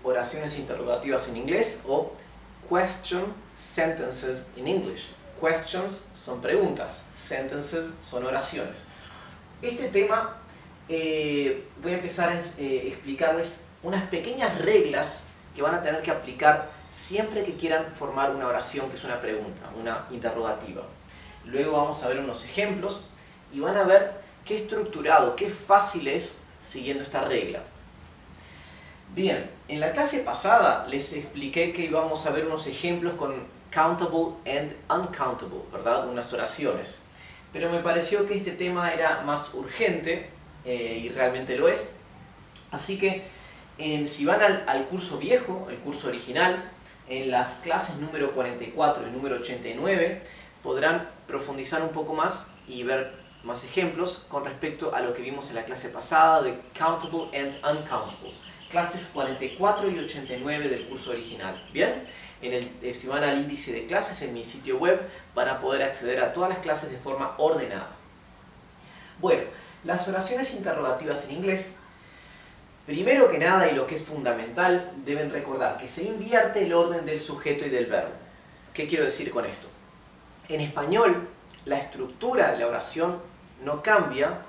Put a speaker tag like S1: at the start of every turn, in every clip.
S1: oraciones interrogativas en inglés o question sentences in English. Questions son preguntas, sentences son oraciones. Este tema voy a empezar a explicarles unas pequeñas reglas que van a tener que aplicar siempre que quieran formar una oración que es una pregunta, una interrogativa. Luego vamos a ver unos ejemplos y van a ver qué estructurado, qué fácil es siguiendo esta regla. Bien, en la clase pasada les expliqué que íbamos a ver unos ejemplos con countable and uncountable, ¿verdad? Unas oraciones. Pero me pareció que este tema era más urgente y realmente lo es. Así que si van al curso viejo, el curso original, en las clases número 44 y número 89 podrán profundizar un poco más y ver más ejemplos con respecto a lo que vimos en la clase pasada de countable and uncountable. Clases 44 y 89 del curso original. Bien, si van al índice de clases en mi sitio web van a poder acceder a todas las clases de forma ordenada. Bueno, las oraciones interrogativas en inglés, primero que nada y lo que es fundamental, deben recordar que se invierte el orden del sujeto y del verbo. ¿Qué quiero decir con esto? En español, la estructura de la oración no cambia,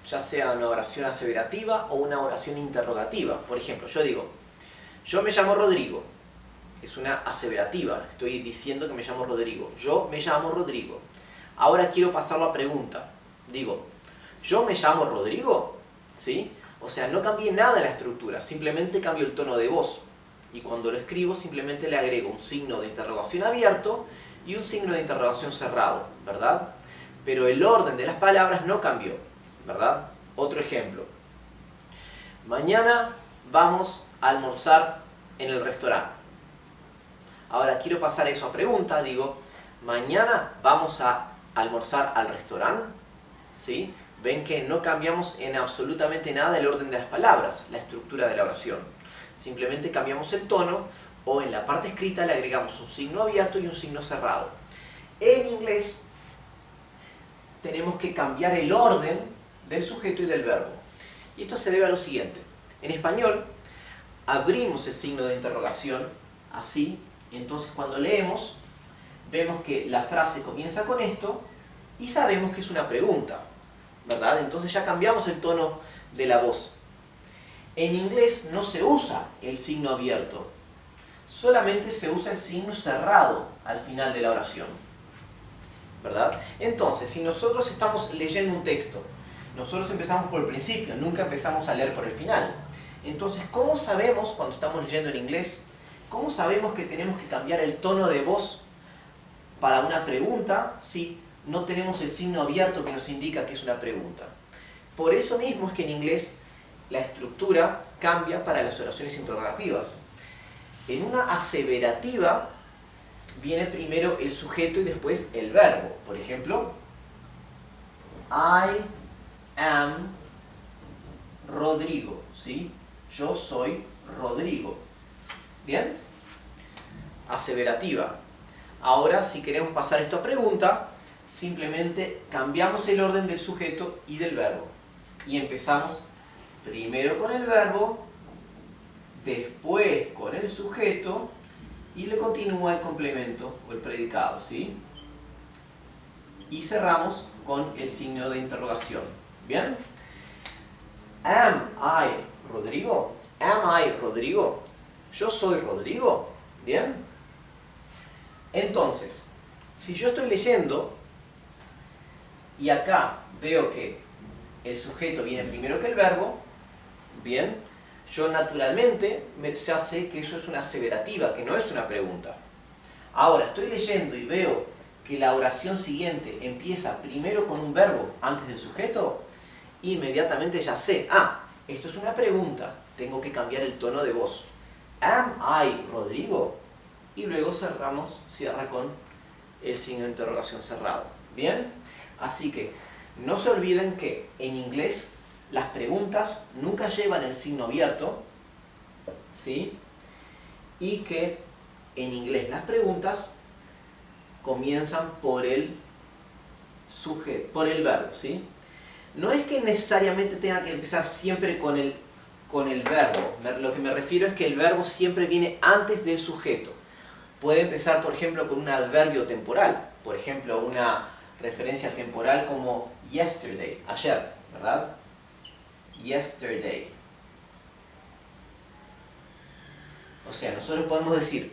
S1: ya sea una oración aseverativa o una oración interrogativa. Por ejemplo, yo digo, yo me llamo Rodrigo. Es una aseverativa, estoy diciendo que me llamo Rodrigo. Yo me llamo Rodrigo. Ahora quiero pasarlo a pregunta. Digo, ¿yo me llamo Rodrigo? ¿Sí? O sea, no cambié nada en la estructura, simplemente cambio el tono de voz. Y cuando lo escribo simplemente le agrego un signo de interrogación abierto y un signo de interrogación cerrado, ¿verdad? Pero el orden de las palabras no cambió, ¿verdad? Otro ejemplo. Mañana vamos a almorzar en el restaurante. Ahora quiero pasar eso a pregunta, digo, ¿mañana vamos a almorzar al restaurante? ¿Sí? Ven que no cambiamos en absolutamente nada el orden de las palabras, la estructura de la oración. Simplemente cambiamos el tono o en la parte escrita le agregamos un signo abierto y un signo cerrado. En inglés tenemos que cambiar el orden del sujeto y del verbo. Y esto se debe a lo siguiente. En español abrimos el signo de interrogación así, entonces cuando leemos vemos que la frase comienza con esto y sabemos que es una pregunta, ¿verdad? Entonces ya cambiamos el tono de la voz. En inglés no se usa el signo abierto, solamente se usa el signo cerrado al final de la oración, ¿verdad? Entonces, si nosotros estamos leyendo un texto, nosotros empezamos por el principio, nunca empezamos a leer por el final. Entonces, ¿cómo sabemos cuando estamos leyendo en inglés? ¿Cómo sabemos que tenemos que cambiar el tono de voz para una pregunta si no tenemos el signo abierto que nos indica que es una pregunta? Por eso mismo es que en inglés la estructura cambia para las oraciones interrogativas. En una aseverativa viene primero el sujeto y después el verbo. Por ejemplo, I am Rodrigo, ¿sí? Yo soy Rodrigo. ¿Bien? Aseverativa. Ahora, si queremos pasar esto a pregunta, simplemente cambiamos el orden del sujeto y del verbo. Y empezamos primero con el verbo, después con el sujeto y le continúa el complemento o el predicado, ¿sí? Y cerramos con el signo de interrogación. ¿Bien? Am I Rodrigo? Am I Rodrigo? ¿Yo soy Rodrigo? ¿Bien? Entonces, si yo estoy leyendo y acá veo que el sujeto viene primero que el verbo, bien, yo naturalmente ya sé que eso es una aseverativa, que no es una pregunta. Ahora, estoy leyendo y veo que la oración siguiente empieza primero con un verbo antes del sujeto, inmediatamente ya sé, esto es una pregunta, tengo que cambiar el tono de voz. Am I Rodrigo? Y luego cierra con el signo de interrogación cerrado. ¿Bien? Así que no se olviden que en inglés las preguntas nunca llevan el signo abierto, ¿sí? Y que en inglés las preguntas comienzan por el sujeto, por el verbo, ¿sí? No es que necesariamente tenga que empezar siempre con el con el verbo. Lo que me refiero es que el verbo siempre viene antes del sujeto. Puede empezar, por ejemplo, con un adverbio temporal. Por ejemplo, una referencia temporal como yesterday, ayer, ¿verdad? Yesterday. O sea, nosotros podemos decir,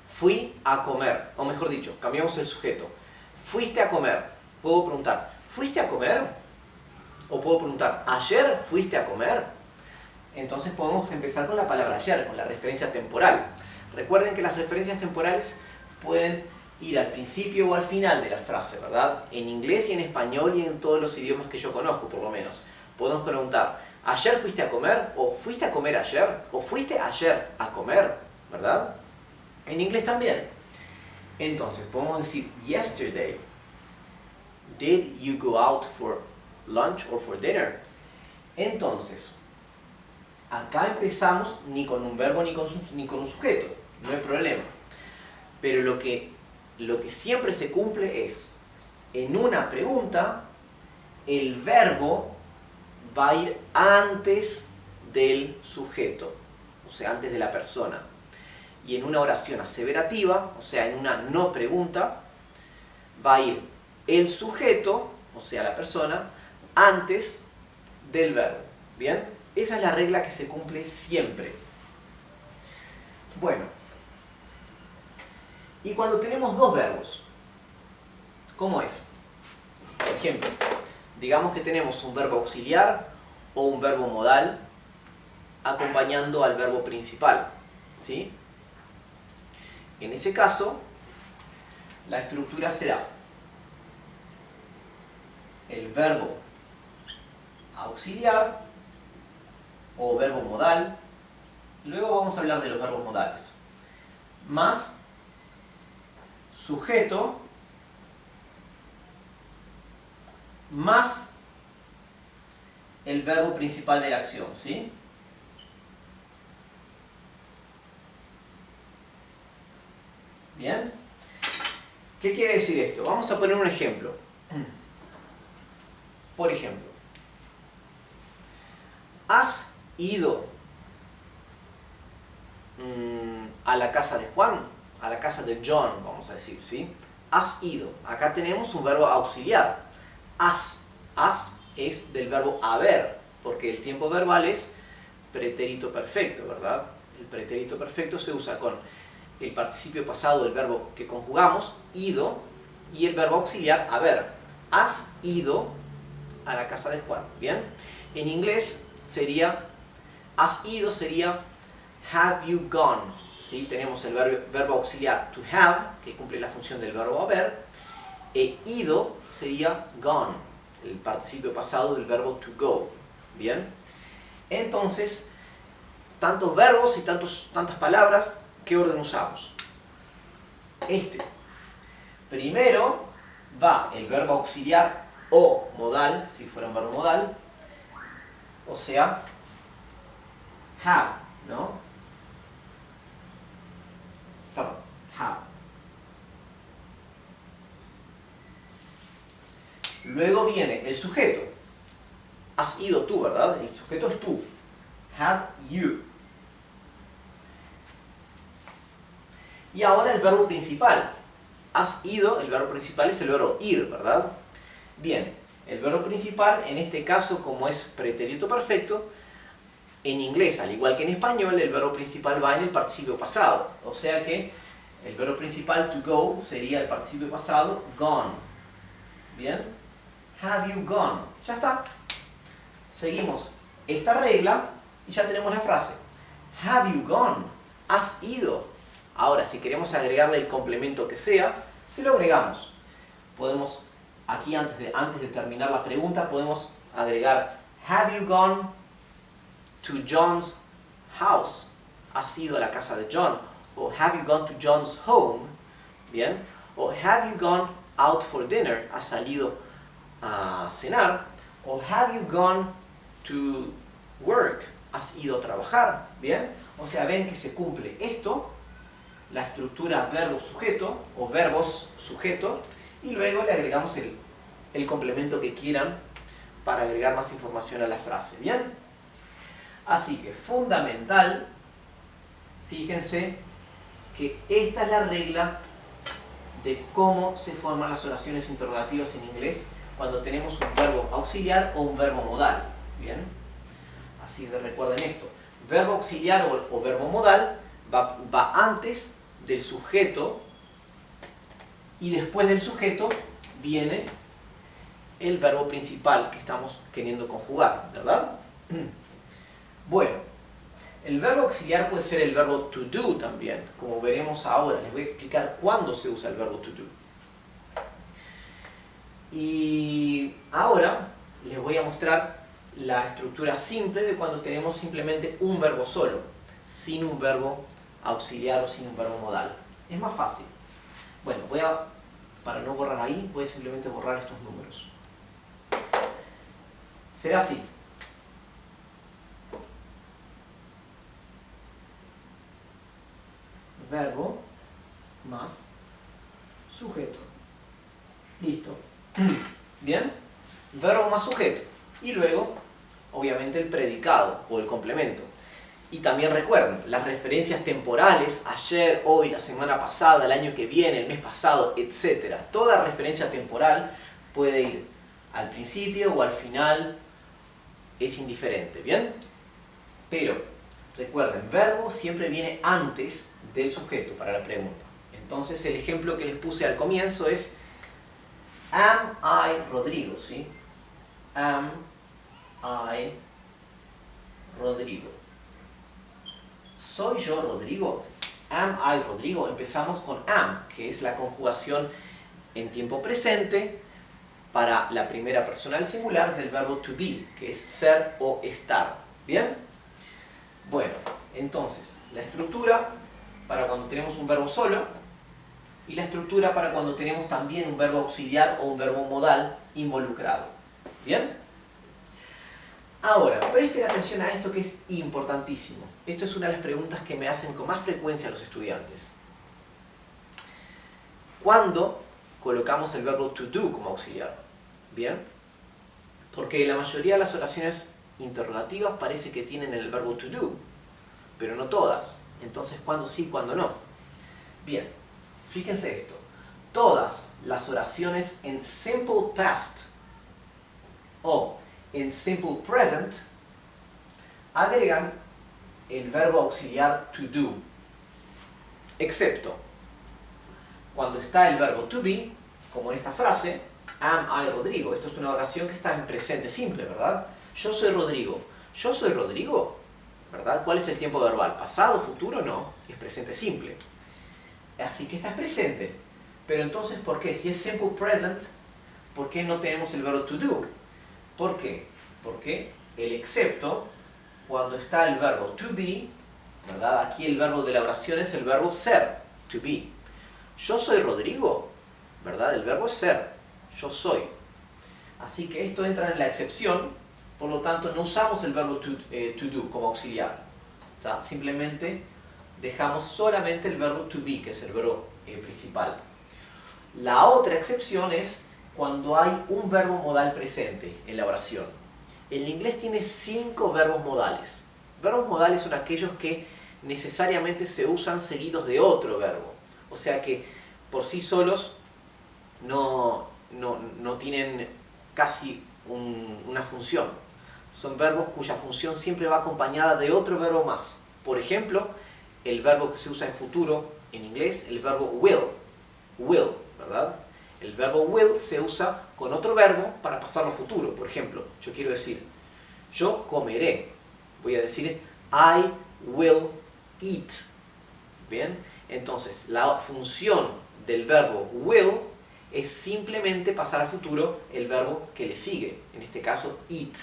S1: fui a comer, o mejor dicho, cambiamos el sujeto. Fuiste a comer. Puedo preguntar, ¿fuiste a comer? O puedo preguntar, ¿ayer fuiste a comer? Entonces podemos empezar con la palabra ayer, con la referencia temporal. Recuerden que las referencias temporales pueden ir al principio o al final de la frase, ¿verdad? En inglés y en español y en todos los idiomas que yo conozco, por lo menos. Podemos preguntar, ¿ayer fuiste a comer? ¿O fuiste a comer ayer? ¿O fuiste ayer a comer? ¿Verdad? En inglés también. Entonces, podemos decir, yesterday, did you go out for lunch or for dinner? Entonces, acá empezamos ni con un verbo ni con un sujeto, no hay problema. Pero lo que siempre se cumple es, en una pregunta, el verbo va a ir antes del sujeto, o sea, antes de la persona. Y en una oración aseverativa, o sea, en una no pregunta, va a ir el sujeto, o sea, la persona, antes del verbo. ¿Bien? Esa es la regla que se cumple siempre. Bueno. Y cuando tenemos dos verbos, ¿cómo es? Por ejemplo, digamos que tenemos un verbo auxiliar o un verbo modal acompañando al verbo principal, ¿sí? En ese caso, la estructura será el verbo auxiliar o verbo modal, luego vamos a hablar de los verbos modales, más sujeto, más el verbo principal de la acción, ¿sí? ¿Bien? ¿Qué quiere decir esto? Vamos a poner un ejemplo. Por ejemplo, ¿has ido a la casa de Juan? A la casa de John, vamos a decir, ¿sí? Has ido. Acá tenemos un verbo auxiliar. Has. Has es del verbo haber, porque el tiempo verbal es pretérito perfecto, ¿verdad? El pretérito perfecto se usa con el participio pasado del verbo que conjugamos, ido, y el verbo auxiliar, haber. Has ido a la casa de Juan, ¿bien? En inglés sería, has ido sería have you gone, ¿sí? Tenemos el verbo auxiliar to have, que cumple la función del verbo haber, e ido sería gone, el participio pasado del verbo to go, ¿bien? Entonces, tantos verbos y tantas palabras, ¿qué orden usamos? Primero va el verbo auxiliar o modal, si fuera un verbo modal, o sea, have, ¿no? Perdón, have. Luego viene el sujeto. Has ido tú, ¿verdad? El sujeto es tú. Have you. Y ahora el verbo principal. Has ido, el verbo principal es el verbo ir, ¿verdad? Bien, el verbo principal, en este caso, como es pretérito perfecto, en inglés, al igual que en español, el verbo principal va en el participio pasado. O sea que el verbo principal, to go, sería el participio pasado, gone. ¿Bien? Have you gone? Ya está. Seguimos esta regla y ya tenemos la frase. Have you gone? ¿Has ido? Ahora, si queremos agregarle el complemento que sea, se lo agregamos. Podemos, aquí antes de terminar la pregunta, podemos agregar have you gone to John's house? ¿Has ido a la casa de John? O have you gone to John's home? ¿Bien? O have you gone out for dinner? ¿Has salido a cenar? O have you gone to work? ¿Has ido a trabajar? ¿Bien? O sea, ven que se cumple esto, la estructura verbo-sujeto o verbos-sujeto, y luego le agregamos el complemento que quieran para agregar más información a la frase. ¿Bien? Así que fundamental, fíjense que esta es la regla de cómo se forman las oraciones interrogativas en inglés cuando tenemos un verbo auxiliar o un verbo modal. ¿Bien? Así que recuerden esto. Verbo auxiliar o verbo modal va antes del sujeto y después del sujeto viene el verbo principal que estamos queriendo conjugar, ¿verdad? Bueno, el verbo auxiliar puede ser el verbo to do también, como veremos ahora. Les voy a explicar cuándo se usa el verbo to do. Y ahora les voy a mostrar la estructura simple de cuando tenemos simplemente un verbo solo, sin un verbo auxiliar o sin un verbo modal. Es más fácil. Bueno, para no borrar ahí, voy a simplemente borrar estos números. Será así. Verbo más sujeto. Listo. ¿Bien? Verbo más sujeto. Y luego, obviamente, el predicado o el complemento. Y también recuerden, las referencias temporales, ayer, hoy, la semana pasada, el año que viene, el mes pasado, etc. Toda referencia temporal puede ir al principio o al final, es indiferente, ¿bien? Pero, recuerden, verbo siempre viene antes del sujeto para la pregunta. Entonces, el ejemplo que les puse al comienzo es Am I Rodrigo, ¿sí? Am I Rodrigo. ¿Soy yo Rodrigo? Am I Rodrigo. Empezamos con am, que es la conjugación en tiempo presente para la primera persona del singular del verbo to be, que es ser o estar. ¿Bien? Bueno, entonces, la estructura para cuando tenemos un verbo solo y la estructura para cuando tenemos también un verbo auxiliar o un verbo modal involucrado. ¿Bien? Ahora, presten atención a esto que es importantísimo. Esto es una de las preguntas que me hacen con más frecuencia los estudiantes. ¿Cuándo colocamos el verbo to do como auxiliar? ¿Bien? Porque la mayoría de las oraciones interrogativas parece que tienen el verbo to do, pero no todas. Entonces, ¿cuándo sí, cuándo no? Bien, fíjense esto. Todas las oraciones en simple past o en simple present agregan el verbo auxiliar to do, excepto cuando está el verbo to be, como en esta frase, am I Rodrigo. Esto es una oración que está en presente simple, ¿verdad? Yo soy Rodrigo. ¿Yo soy Rodrigo? ¿Verdad? ¿Cuál es el tiempo verbal? ¿Pasado, futuro? No, es presente simple. Así que está presente. Pero entonces, ¿por qué? Si es simple present, ¿por qué no tenemos el verbo to do? ¿Por qué? Porque el excepto, cuando está el verbo to be, ¿verdad? Aquí el verbo de la oración es el verbo ser, to be. Yo soy Rodrigo, ¿verdad? El verbo es ser, yo soy. Así que esto entra en la excepción, por lo tanto no usamos el verbo to do como auxiliar. O sea, simplemente dejamos solamente el verbo to be, que es el verbo principal. La otra excepción es cuando hay un verbo modal presente en la oración. El inglés tiene 5 verbos modales. Verbos modales son aquellos que necesariamente se usan seguidos de otro verbo. O sea que por sí solos no tienen casi una función. Son verbos cuya función siempre va acompañada de otro verbo más. Por ejemplo, el verbo que se usa en futuro en inglés, el verbo will. Will, ¿verdad? El verbo will se usa con otro verbo para pasarlo a futuro. Por ejemplo, yo quiero decir, yo comeré. Voy a decir, I will eat. ¿Bien? Entonces, la función del verbo will es simplemente pasar a futuro el verbo que le sigue. En este caso, eat.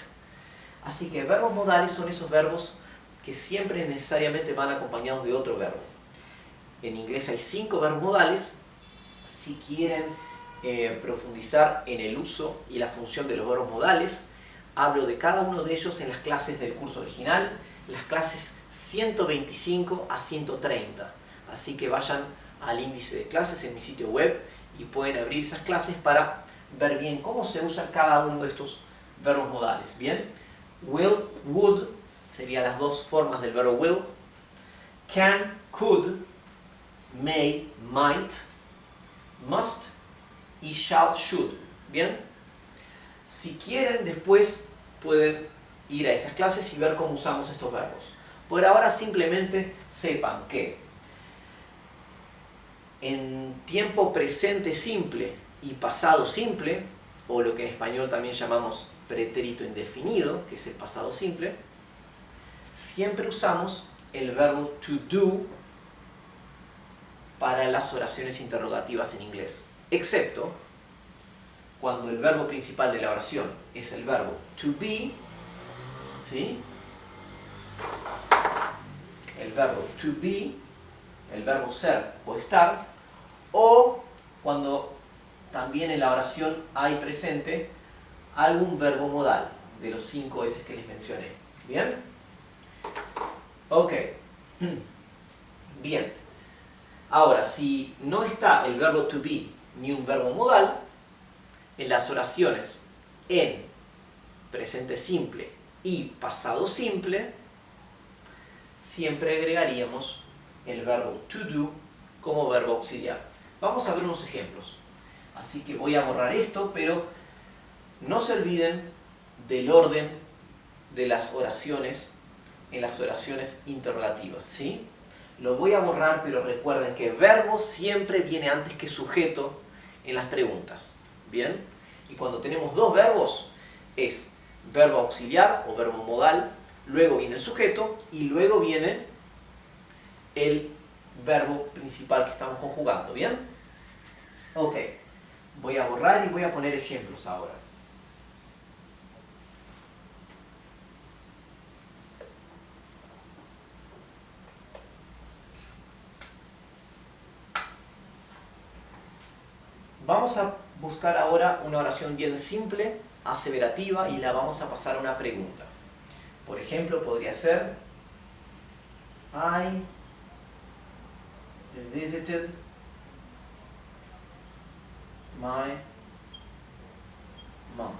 S1: Así que verbos modales son esos verbos que siempre necesariamente van acompañados de otro verbo. En inglés hay 5 verbos modales. Si quieren profundizar en el uso y la función de los verbos modales, hablo de cada uno de ellos en las clases del curso original, las clases 125 a 130. Así que vayan al índice de clases en mi sitio web y pueden abrir esas clases para ver bien cómo se usa cada uno de estos verbos modales, ¿bien? Will, would, serían las dos formas del verbo will. Can, could, may, might, must y shall, should, ¿bien? Si quieren, después pueden ir a esas clases y ver cómo usamos estos verbos. Por ahora simplemente sepan que en tiempo presente simple y pasado simple, o lo que en español también llamamos pretérito indefinido, que es el pasado simple, siempre usamos el verbo to do para las oraciones interrogativas en inglés, excepto cuando el verbo principal de la oración es el verbo to be, ¿sí? El verbo to be, el verbo ser o estar, o cuando también en la oración hay presente algún verbo modal de los 5 S que les mencioné. ¿Bien? Ok. Bien. Ahora, si no está el verbo to be ni un verbo modal, en las oraciones en presente simple y pasado simple, siempre agregaríamos el verbo to do como verbo auxiliar. Vamos a ver unos ejemplos. Así que voy a borrar esto, pero no se olviden del orden de las oraciones en las oraciones interrogativas, ¿sí? Lo voy a borrar, pero recuerden que verbo siempre viene antes que sujeto en las preguntas, ¿bien? Y cuando tenemos dos verbos, es verbo auxiliar o verbo modal, luego viene el sujeto y luego viene el verbo principal que estamos conjugando, ¿bien? Ok, voy a borrar y voy a poner ejemplos ahora. Vamos a buscar ahora una oración bien simple, aseverativa, y la vamos a pasar a una pregunta. Por ejemplo, podría ser I visited my mom.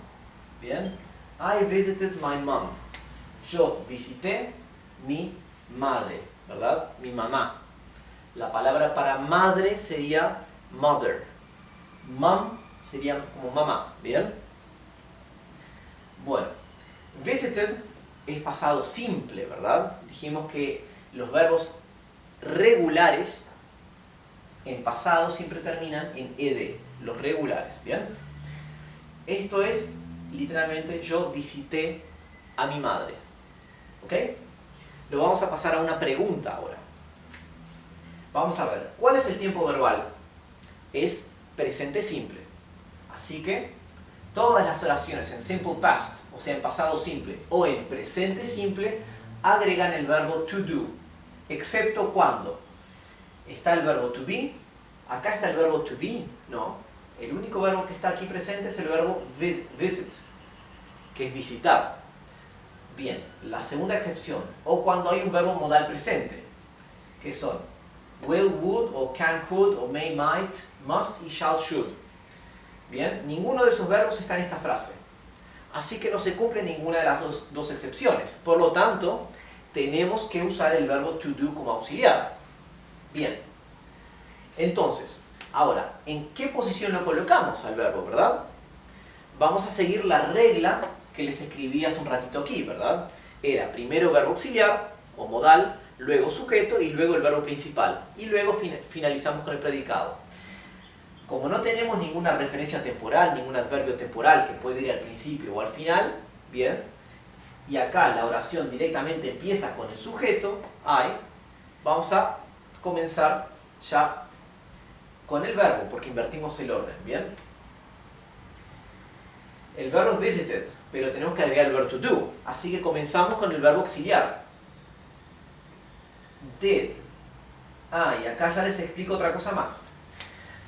S1: ¿Bien? I visited my mom. Yo visité mi madre, ¿verdad? Mi mamá. La palabra para madre sería mother. Mom sería como mamá, ¿bien? Bueno, visited es pasado simple, ¿verdad? Dijimos que los verbos regulares en pasado siempre terminan en ed, los regulares, ¿bien? Esto es literalmente yo visité a mi madre, ¿ok? Lo vamos a pasar a una pregunta ahora. Vamos a ver, ¿cuál es el tiempo verbal? Es presente simple. Así que todas las oraciones en simple past, o sea en pasado simple, o en presente simple, agregan el verbo to do, excepto cuando está el verbo to be. Acá está el verbo to be, no. El único verbo que está aquí presente es el verbo visit, que es visitar. Bien, la segunda excepción, o cuando hay un verbo modal presente, que son will, would, o can, could, o may, might, must y shall, should. Bien, ninguno de esos verbos está en esta frase. Así que no se cumple ninguna de las dos excepciones. Por lo tanto, tenemos que usar el verbo to do como auxiliar. Bien. Entonces, ahora, ¿en qué posición lo colocamos al verbo, verdad? Vamos a seguir la regla que les escribí hace un ratito aquí, ¿verdad? Era primero verbo auxiliar o modal, luego sujeto y luego el verbo principal. Y luego finalizamos con el predicado. Como no tenemos ninguna referencia temporal, ningún adverbio temporal que puede ir al principio o al final, bien, y acá la oración directamente empieza con el sujeto, I, vamos a comenzar ya con el verbo, porque invertimos el orden, ¿bien? El verbo es visited, pero tenemos que agregar el verbo to do, así que comenzamos con el verbo auxiliar. Did. Y acá ya les explico otra cosa más.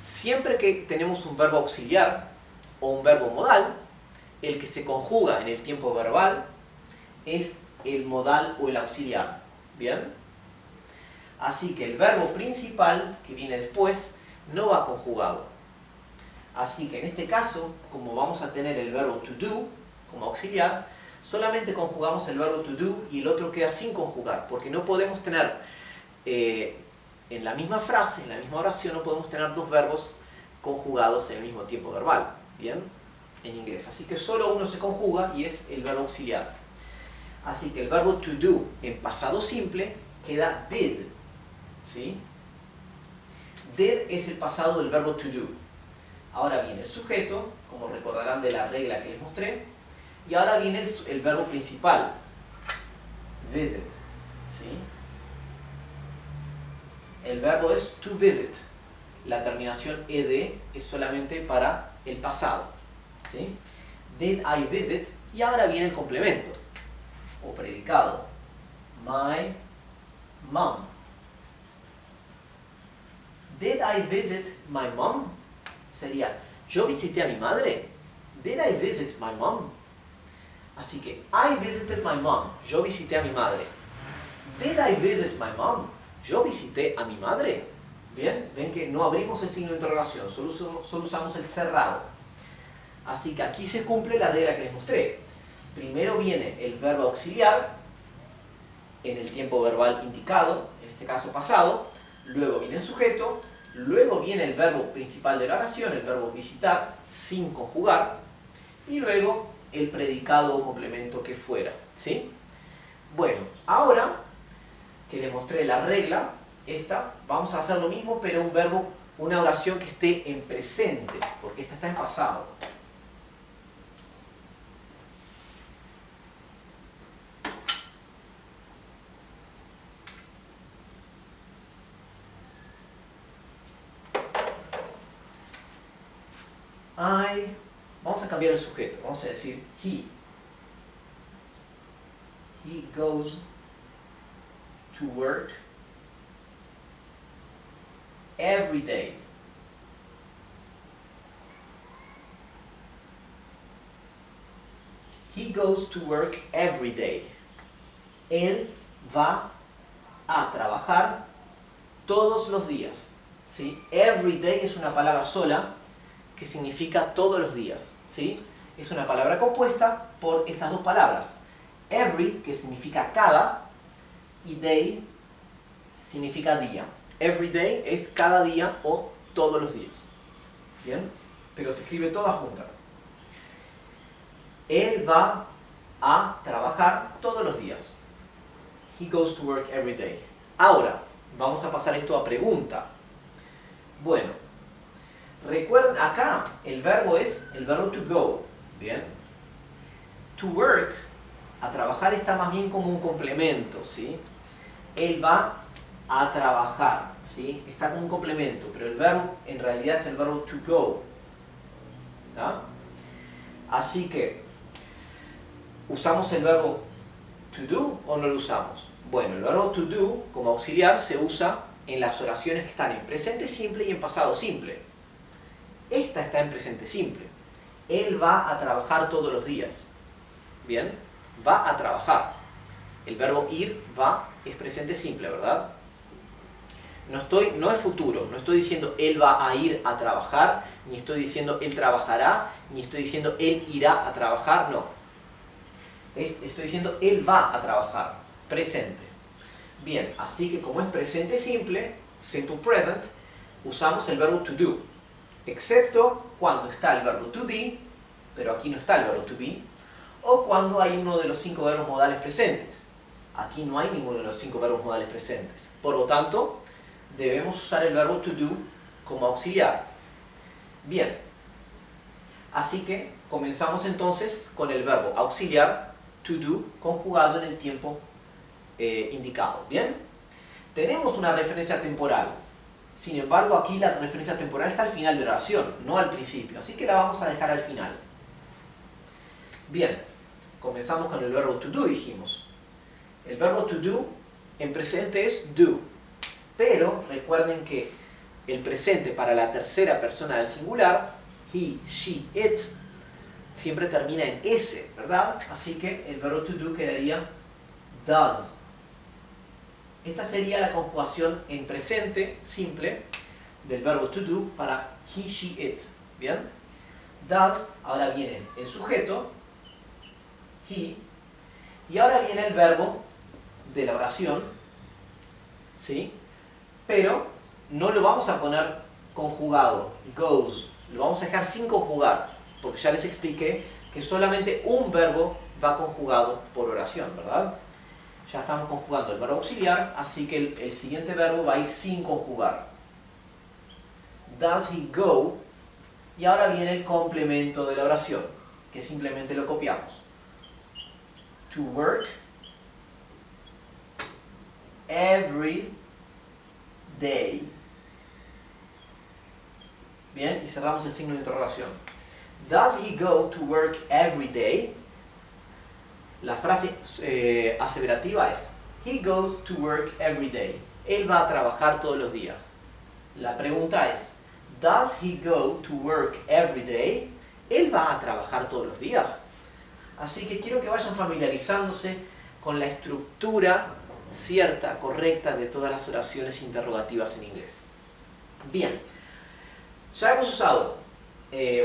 S1: Siempre que tenemos un verbo auxiliar o un verbo modal, el que se conjuga en el tiempo verbal es el modal o el auxiliar, ¿bien? Así que el verbo principal que viene después no va conjugado. Así que en este caso, como vamos a tener el verbo to do, como auxiliar, solamente conjugamos el verbo to do y el otro queda sin conjugar, porque no podemos tener en la misma frase, en la misma oración, no podemos tener dos verbos conjugados en el mismo tiempo verbal, ¿bien? En inglés. Así que solo uno se conjuga y es el verbo auxiliar. Así que el verbo to do en pasado simple queda did, ¿sí? Did es el pasado del verbo to do. Ahora viene el sujeto, como recordarán de la regla que les mostré, y ahora viene el verbo principal, visit, ¿sí? El verbo es to visit. La terminación ed es solamente para el pasado, ¿sí? Did I visit? Y ahora viene el complemento o predicado. My mom. Did I visit my mom? Sería, ¿yo visité a mi madre? Did I visit my mom? Así que, I visited my mom. Yo visité a mi madre. Did I visit my mom? ¿Yo visité a mi madre? Bien, ven que no abrimos el signo de interrogación, solo usamos el cerrado. Así que aquí se cumple la regla que les mostré. Primero viene el verbo auxiliar, en el tiempo verbal indicado, en este caso pasado, luego viene el sujeto, luego viene el verbo principal de la oración, el verbo visitar, sin conjugar, y luego el predicado o complemento que fuera, ¿sí? Bueno, ahora que les mostré la regla, vamos a hacer lo mismo, pero un verbo, una oración que esté en presente, porque esta está en pasado. Vamos a cambiar el sujeto, vamos a decir he. He goes to work every day. He goes to work every day. Él va a trabajar todos los días, ¿sí? Every day es una palabra sola que significa todos los días, ¿sí? Es una palabra compuesta por estas dos palabras. Every, que significa cada, y day significa día. Every day es cada día o todos los días. ¿Bien? Pero se escribe toda junta. Él va a trabajar todos los días. He goes to work every day. Ahora, vamos a pasar esto a pregunta. Bueno, recuerden, acá el verbo es el verbo to go. ¿Bien? To work, a trabajar, está más bien como un complemento, ¿sí? Él va a trabajar, ¿sí? Está como un complemento, pero el verbo en realidad es el verbo to go, ¿tá? Así que, ¿usamos el verbo to do o no lo usamos? Bueno, el verbo to do como auxiliar se usa en las oraciones que están en presente simple y en pasado simple. Esta está en presente simple. Él va a trabajar todos los días. ¿Bien? Va a trabajar. El verbo ir, va, es presente simple, ¿verdad? No es futuro, no estoy diciendo él va a ir a trabajar, ni estoy diciendo él trabajará, ni estoy diciendo él irá a trabajar, no. Estoy diciendo él va a trabajar, presente. Bien, así que como es presente simple, simple present, usamos el verbo to do, excepto cuando está el verbo to be, pero aquí no está el verbo to be, o cuando hay uno de los 5 verbos modales presentes. Aquí no hay ninguno de los 5 verbos modales presentes. Por lo tanto, debemos usar el verbo to do como auxiliar. Bien, así que comenzamos entonces con el verbo auxiliar to do conjugado en el tiempo indicado. Bien, tenemos una referencia temporal. Sin embargo, aquí la referencia temporal está al final de la oración, no al principio. Así que la vamos a dejar al final. Bien, comenzamos con el verbo to do, dijimos. El verbo to do en presente es do. Pero recuerden que el presente para la tercera persona del singular, he, she, it, siempre termina en S, ¿verdad? Así que el verbo to do quedaría does. Esta sería la conjugación en presente simple del verbo to do para he, she, it. ¿Bien? Does, ahora viene el sujeto, he. Y ahora viene el verbo de la oración, ¿sí? Pero no lo vamos a poner conjugado, goes. Lo vamos a dejar sin conjugar, porque ya les expliqué que solamente un verbo va conjugado por oración, ¿verdad? Ya estamos conjugando el verbo auxiliar, así que el siguiente verbo va a ir sin conjugar. Does he go? Y ahora viene el complemento de la oración, que simplemente lo copiamos. To work every day. Bien, y cerramos el signo de interrogación. Does he go to work every day? La frase aseverativa es he goes to work every day. Él va a trabajar todos los días. La pregunta es does he go to work every day? ¿Él va a trabajar todos los días? Así que quiero que vayan familiarizándose con la estructura cierta, correcta de todas las oraciones interrogativas en inglés. Bien, ya hemos usado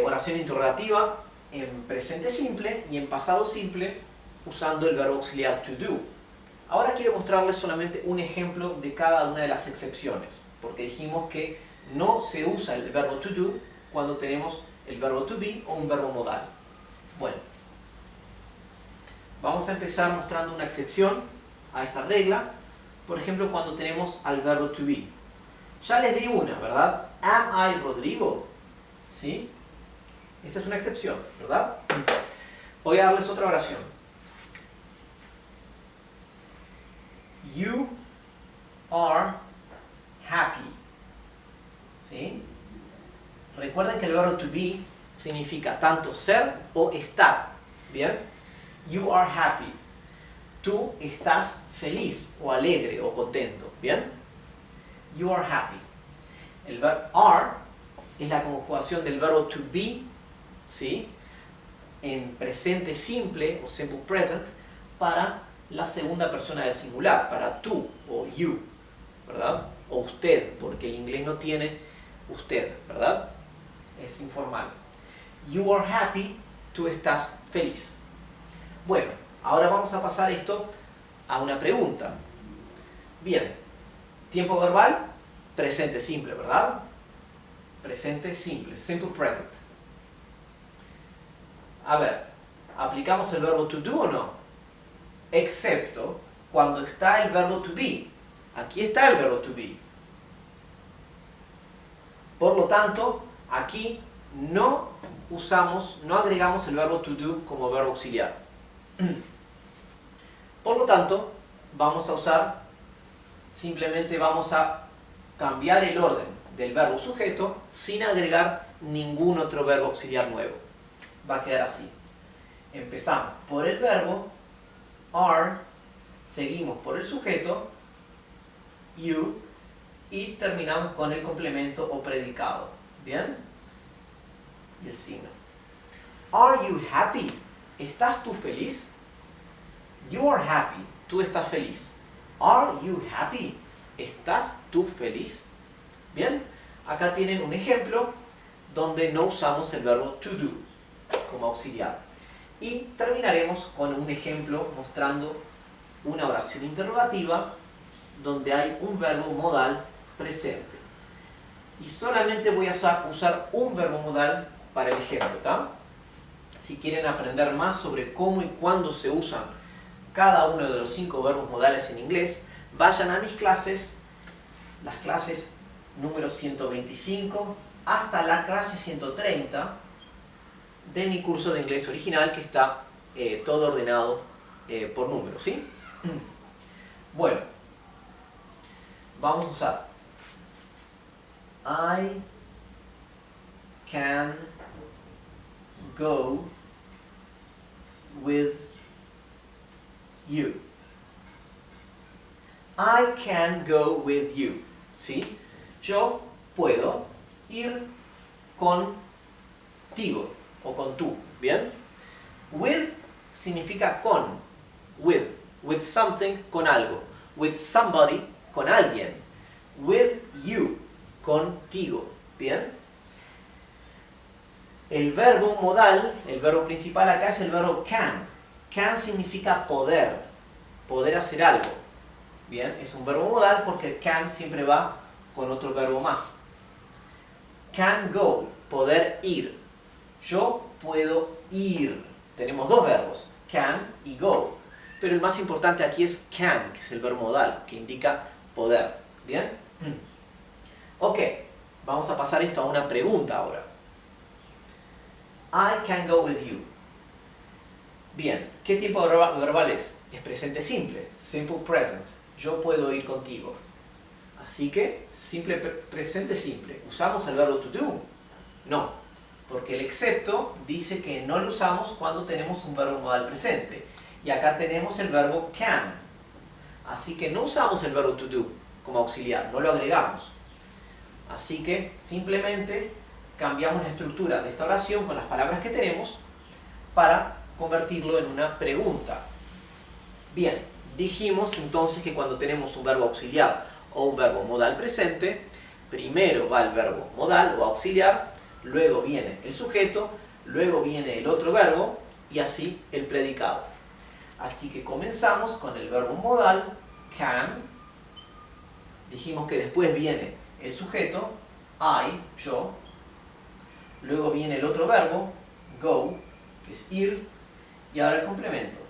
S1: oración interrogativa en presente simple y en pasado simple usando el verbo auxiliar to do. Ahora quiero mostrarles solamente un ejemplo de cada una de las excepciones, porque dijimos que no se usa el verbo to do cuando tenemos el verbo to be o un verbo modal. Bueno, vamos a empezar mostrando una excepción a esta regla, por ejemplo cuando tenemos al verbo to be. Ya les di una, ¿verdad? Am I Rodrigo? ¿Sí? Esa es una excepción, ¿verdad? Voy a darles otra oración. You are happy. ¿Sí? Recuerden que el verbo to be significa tanto ser o estar. ¿Bien? You are happy. Tú estás feliz o alegre o contento. ¿Bien? You are happy. El verbo are es la conjugación del verbo to be, ¿sí? En presente simple o simple present para la segunda persona del singular, para tú o you, ¿verdad? O usted, porque el inglés no tiene usted, ¿verdad? Es informal. You are happy, tú estás feliz. Bueno, ahora vamos a pasar esto a una pregunta. Bien, tiempo verbal, presente simple, ¿verdad? Presente simple, simple present. A ver, ¿aplicamos el verbo to do o no? Excepto cuando está el verbo to be. Aquí está el verbo to be. Por lo tanto, aquí no agregamos el verbo to do como verbo auxiliar. Por lo tanto, simplemente vamos a cambiar el orden del verbo sujeto sin agregar ningún otro verbo auxiliar nuevo. Va a quedar así. Empezamos por el verbo are, seguimos por el sujeto you y terminamos con el complemento o predicado. ¿Bien? Y el signo. Are you happy? ¿Estás tú feliz? You are happy. Tú estás feliz. Are you happy? ¿Estás tú feliz? Bien, acá tienen un ejemplo donde no usamos el verbo to do como auxiliar. Y terminaremos con un ejemplo mostrando una oración interrogativa donde hay un verbo modal presente. Y solamente voy a usar un verbo modal para el ejemplo, ¿tá? Si quieren aprender más sobre cómo y cuándo se usan cada uno de los 5 verbos modales en inglés, vayan a mis clases, las clases número 125 hasta la clase 130 de mi curso de inglés original, que está todo ordenado por números, ¿sí? Bueno, vamos a usar I can go with you. I can go with you. ¿Sí? Yo puedo ir contigo o con tú. ¿Bien? With significa con. With something, con algo. With somebody, con alguien. With you, contigo. ¿Bien? El verbo modal, el verbo principal acá es el verbo can. Can significa poder, poder hacer algo. Bien, es un verbo modal porque can siempre va con otro verbo más. Can go, poder ir. Yo puedo ir. Tenemos dos verbos, can y go. Pero el más importante aquí es can, que es el verbo modal, que indica poder. ¿Bien? Ok, vamos a pasar esto a una pregunta ahora. I can go with you. Bien, ¿qué tipo de verbal es? Es presente simple, simple present. Yo puedo ir contigo. Así que, simple presente simple. ¿Usamos el verbo to do? No, porque el excepto dice que no lo usamos cuando tenemos un verbo modal presente. Y acá tenemos el verbo can. Así que no usamos el verbo to do como auxiliar, no lo agregamos. Así que simplemente cambiamos la estructura de esta oración con las palabras que tenemos para convertirlo en una pregunta. Bien, dijimos entonces que cuando tenemos un verbo auxiliar o un verbo modal presente, primero va el verbo modal o auxiliar, luego viene el sujeto, luego viene el otro verbo y así el predicado. Así que comenzamos con el verbo modal, can. Dijimos que después viene el sujeto, I, yo. Luego viene el otro verbo, go, que es ir. Y ahora el complemento,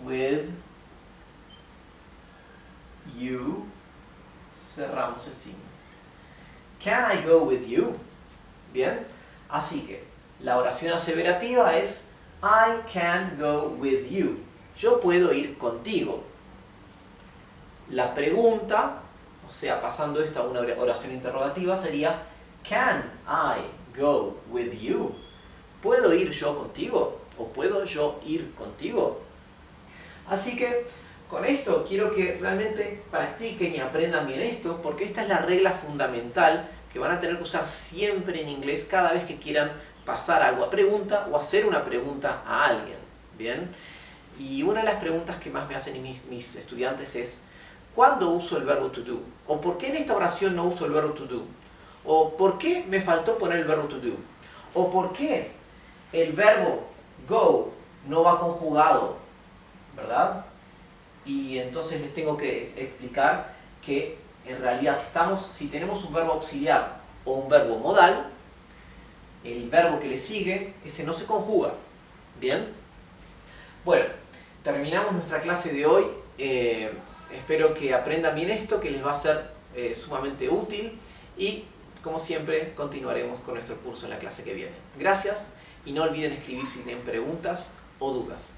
S1: with you. Cerramos el signo. Can I go with you? Bien, así que la oración aseverativa es I can go with you. Yo puedo ir contigo. La pregunta, o sea, pasando esto a una oración interrogativa, sería Can I go with you? ¿Puedo ir yo contigo? ¿O puedo yo ir contigo? Así que con esto quiero que realmente practiquen y aprendan bien esto, porque esta es la regla fundamental que van a tener que usar siempre en inglés cada vez que quieran pasar algo a pregunta o hacer una pregunta a alguien. ¿Bien? Y una de las preguntas que más me hacen mis estudiantes es ¿cuándo uso el verbo to do? ¿O por qué en esta oración no uso el verbo to do? ¿O por qué me faltó poner el verbo to do? ¿O por qué el verbo go no va conjugado? ¿Verdad? Y entonces les tengo que explicar que en realidad si tenemos un verbo auxiliar o un verbo modal, el verbo que le sigue, ese no se conjuga. ¿Bien? Bueno, terminamos nuestra clase de hoy. Espero que aprendan bien esto, que les va a ser sumamente útil y, como siempre, continuaremos con nuestro curso en la clase que viene. Gracias y no olviden escribir si tienen preguntas o dudas.